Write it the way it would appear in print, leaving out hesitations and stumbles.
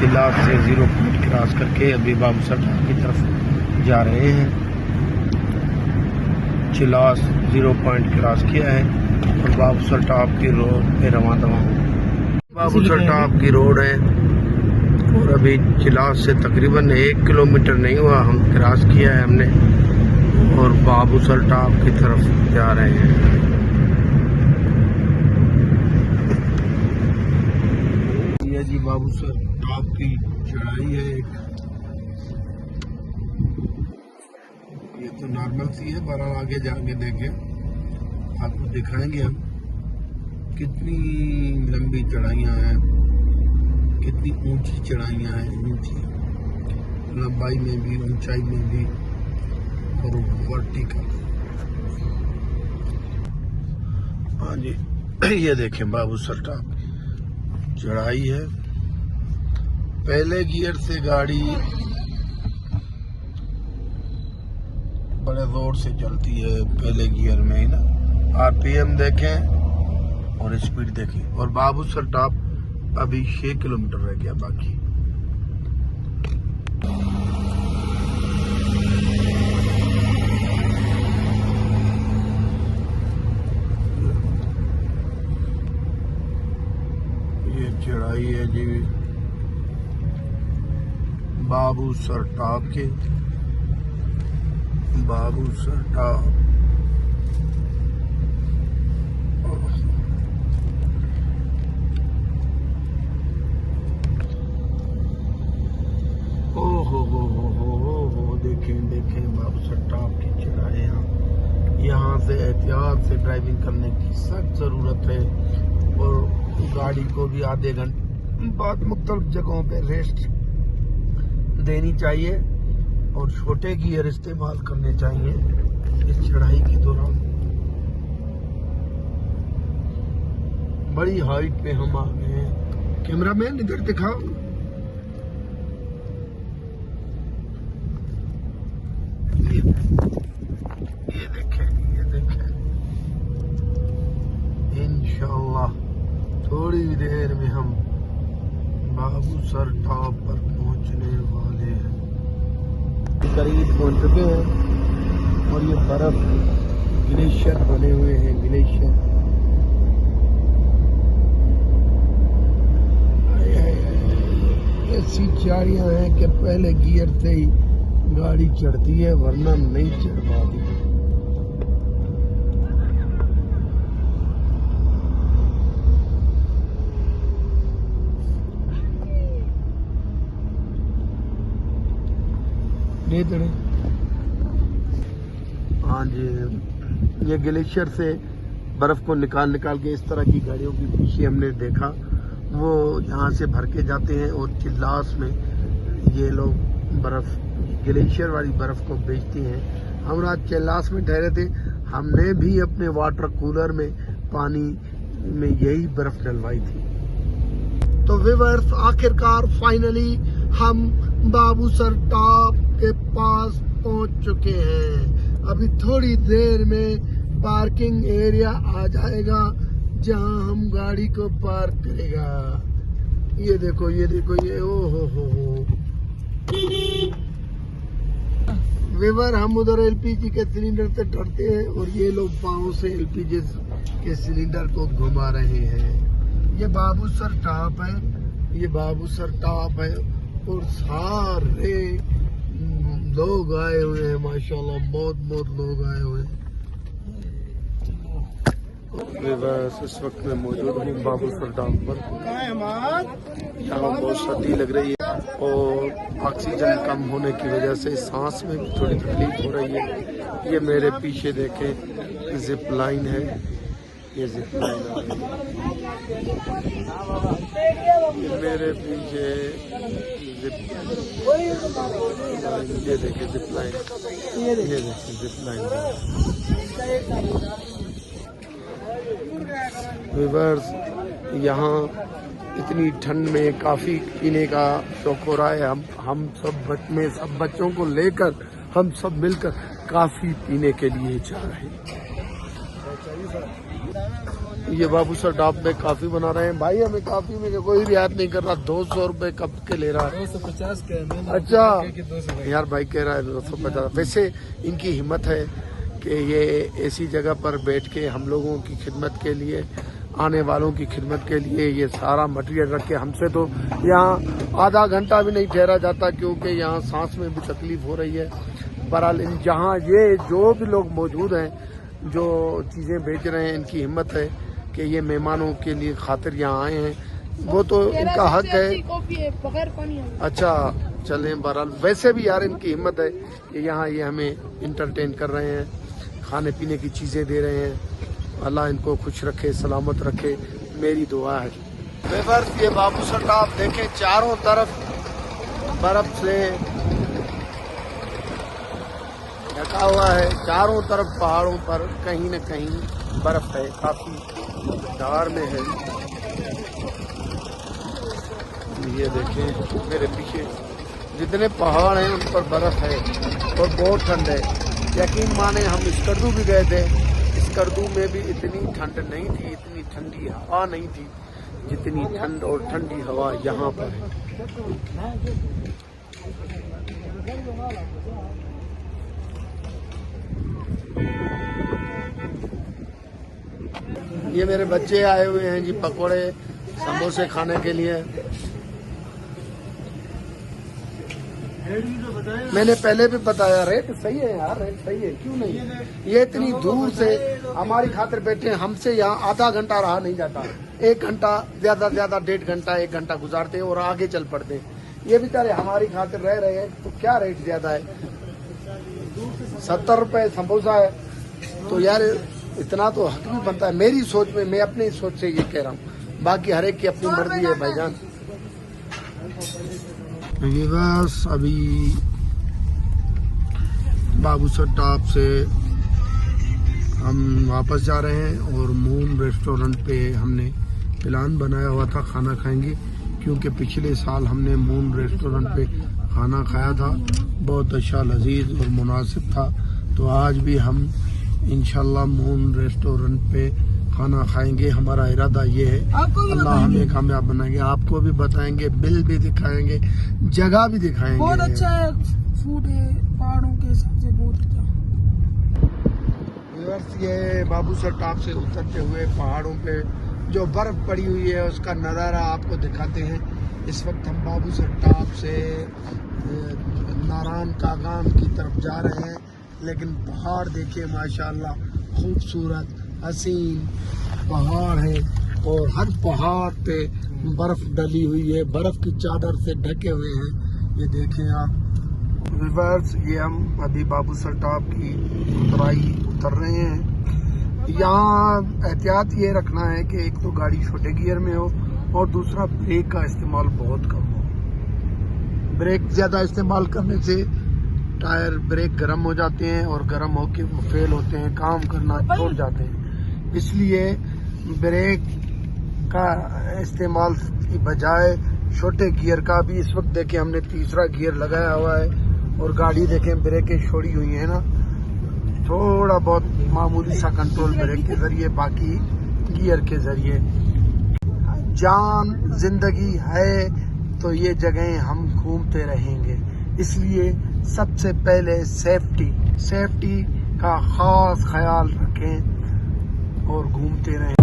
चिल्लास से 0 point cross करके अभी बाबूसर टॉप की तरफ जा रहे हैं। चिल्लास 0 पॉइंट क्रॉस किया है और बाबूसर टॉप की रोड पे रवां दवा हूँ। बाबूसर टॉप की रोड है और अभी चिल्लास से तकरीबन 1 किलोमीटर नहीं हुआ हम क्रॉस किया है हमने और बाबूसर टॉप की तरफ जा रहे हैं। ये जी बाबूसर टॉप की चढ़ाई है एक, ये तो नॉर्मल सी है पर आगे जाके देखें आपको दिखाएंगे हम कितनी लंबी चढ़ाइयाँ हैं, कितनी ऊंची चढ़ाइयाँ हैं, ऊंची लंबाई में भी ऊंचाई में भी और वर्टिकल। हाँ जी ये देखें बाबूसर टॉप चढ़ाई है। पहले गियर से गाड़ी बड़े जोर से चलती है, पहले गियर में ही ना। आरपीएम देखें और स्पीड देखें। और बाबूसर टॉप अभी 6 किलोमीटर रह गया बाकी। ये चढ़ाई है जी बाबूसर टॉप के, बाबूसर टॉप। हो देखें देखें बाबूसर टॉप की चढ़ाई। यहाँ से एहतियात से ड्राइविंग करने की सख्त जरूरत है और गाड़ी को भी आधे घंटे बाद मुख्तलिफ जगहों पे रेस्ट देनी चाहिए और छोटे गियर इस्तेमाल करने चाहिए इस चढ़ाई के दौरान। बड़ी हाइट पे हम आ गए हैं। कैमरामैन इधर दिखाओ। ये देखें इंशाअल्लाह थोड़ी देर में हम बाबूसर टॉप पर पहुंचने वाले हैं। करीब पहुंच चुके हैं और ये बर्फ ग्लेशियर बने हुए हैं, ग्लेशियर। ऐसी चारियां हैं कि पहले गियर से ही गाड़ी चढ़ती है वरना नहीं चढ़ पाती। हाँ जी ये ग्लेशियर से बर्फ को निकाल के इस तरह की गाड़ियों की पीछे हमने देखा, वो यहाँ से भर के जाते हैं और चिल्लास में ये लोग बर्फ ग्लेशियर वाली बर्फ को बेचते हैं। हम रात चिल्लास में ठहरे थे, हमने भी अपने वाटर कूलर में पानी में यही बर्फ डलवाई थी। तो व्यूअर्स आखिरकार फाइनली हम बाबूसर टॉप के पास पहुंच चुके हैं। अभी थोड़ी देर में पार्किंग एरिया आ जाएगा जहां हम गाड़ी को पार्क करेगा। ये देखो ये ओ हो। वेवर हम उधर एलपीजी के सिलेंडर से डरते हैं और ये लोग पाँव से एलपीजी के सिलेंडर को घुमा रहे हैं। ये बाबूसर टॉप है, ये बाबूसर टॉप है और सारे लोग आए हुए हैं माशाल्लाह, बहुत लोग आए हुए हैं। बस इस वक्त मैं मौजूद हूँ बाबूसर टॉप पर। यहाँ बहुत सर्दी लग रही है और ऑक्सीजन कम होने की वजह से सांस में भी थोड़ी तकलीफ हो रही है। ये मेरे पीछे देखें जिप लाइन है, ये जिप लाइन है मेरे पीछे ये देखें जिप लाइन, ये देखें जिप लाइन। व्यूअर्स यहाँ इतनी ठंड में काफ़ी पीने का शौक हो रहा है। हम सब बच्चों को लेकर हम सब मिलकर काफ़ी पीने के लिए जा रहे हैं। ये बाबू सर टॉप में काफी बना रहे हैं भाई। हमें काफी में कोई रियायत नहीं कर रहा, 200 रुपए कप के ले रहा है। 250 के। अच्छा यार भाई कह रहा है 250। वैसे इनकी हिम्मत है कि ये ऐसी जगह पर बैठ के हम लोगों की खिदमत के लिए, आने वालों की खिदमत के लिए ये सारा मटेरियल रख के, हमसे तो यहाँ आधा घंटा भी नहीं ठहरा जाता क्योंकि यहाँ सांस में भी तकलीफ हो रही है। बहरहाल जहाँ ये जो भी लोग मौजूद हैं जो चीज़ें बेच रहे हैं, इनकी हिम्मत है कि ये मेहमानों के लिए खातिर यहाँ आए हैं, वो तो इनका हक है। अच्छा चलें, बहरहाल वैसे भी यार इनकी हिम्मत है कि यहाँ ये हमें इंटरटेन कर रहे हैं, खाने पीने की चीज़ें दे रहे हैं। अल्लाह इनको खुश रखे, सलामत रखे, मेरी दुआ है। बेबर्स ये बाबू सर टॉप देखें, चारों तरफ बर्फ से ढका हुआ है, चारों तरफ पहाड़ों पर कहीं न कहीं बर्फ है, काफी दार में है। ये देखें मेरे पीछे जितने पहाड़ हैं उन पर बर्फ है और बहुत ठंड है। यकीन माने हम स्कर्दू भी गए थे, स्कर्दू में भी इतनी ठंड नहीं थी, इतनी ठंडी हवा नहीं थी जितनी ठंड और ठंडी हवा यहाँ पर है। ये मेरे बच्चे आए हुए हैं जी पकोड़े समोसे खाने के लिए। मैंने पहले भी बताया रेट सही है यार, रेट सही है, क्यों नहीं। ये इतनी दूर से हमारी खातिर बैठे, हमसे यहाँ आधा घंटा रहा नहीं जाता, 1 घंटा ज्यादा 1.5 घंटा 1 घंटा गुजारते हैं और आगे चल पड़ते हैं। ये बेचारे हमारी खातिर रह रहे हैं, तो क्या रेट ज्यादा है, 70 रुपए समोसा है, तो यार इतना तो हक भी बनता है। मेरी सोच में, मैं अपनी सोच से ये कह रहा हूँ, बाकी हर एक की अपनी मर्जी है भाईजान। ये बस अभी बाबू सर टॉप से हम वापस जा रहे हैं और मून रेस्टोरेंट पे हमने प्लान बनाया हुआ था खाना खाएंगे, क्योंकि पिछले साल हमने मून रेस्टोरेंट पे खाना खाया था, बहुत अच्छा लजीज और मुनासिब था। तो आज भी हम इंशाल्लाह मून रेस्टोरेंट पे खाना खाएंगे, हमारा इरादा ये है। अल्लाह हमें कामयाब बनाएंगे, आपको भी बताएंगे, बिल भी दिखाएंगे, जगह भी दिखाएंगे। बहुत अच्छा है, फूड है पहाड़ों के हिसाब से बहुत अच्छा। ये बाबू सर टॉप से उतरते हुए पहाड़ों पे जो बर्फ पड़ी हुई है उसका नज़ारा आपको दिखाते हैं। इस वक्त हम बाबू सर टॉप से नारायण कागान की तरफ जा रहे हैं, लेकिन पहाड़ देखिए माशाल्लाह, खूबसूरत हसीन पहाड़ है और हर पहाड़ पे बर्फ डली हुई है, बर्फ की चादर से ढके हुए हैं। ये देखें आप व्यूअर्स, ये हम अभी बाबू सर टॉप की उतर रहे हैं। यहाँ एहतियात ये रखना है कि एक तो गाड़ी छोटे गियर में हो और दूसरा ब्रेक का इस्तेमाल बहुत कम हो। ब्रेक ज़्यादा इस्तेमाल करने से टायर ब्रेक गर्म हो जाते हैं और गर्म होके वो फेल होते हैं, काम करना छोड़ जाते हैं। इसलिए ब्रेक का इस्तेमाल की बजाय छोटे गियर का भी, इस वक्त देखें हमने तीसरा गियर लगाया हुआ है और गाड़ी देखें ब्रेकें छोड़ी हुई है ना, थोड़ा बहुत मामूली सा कंट्रोल ब्रेक के जरिए, बाकी गियर के जरिए। जान जिंदगी है तो ये जगह हम घूमते रहेंगे, इसलिए सबसे पहले सेफ्टी का खास ख्याल रखें और घूमते रहें।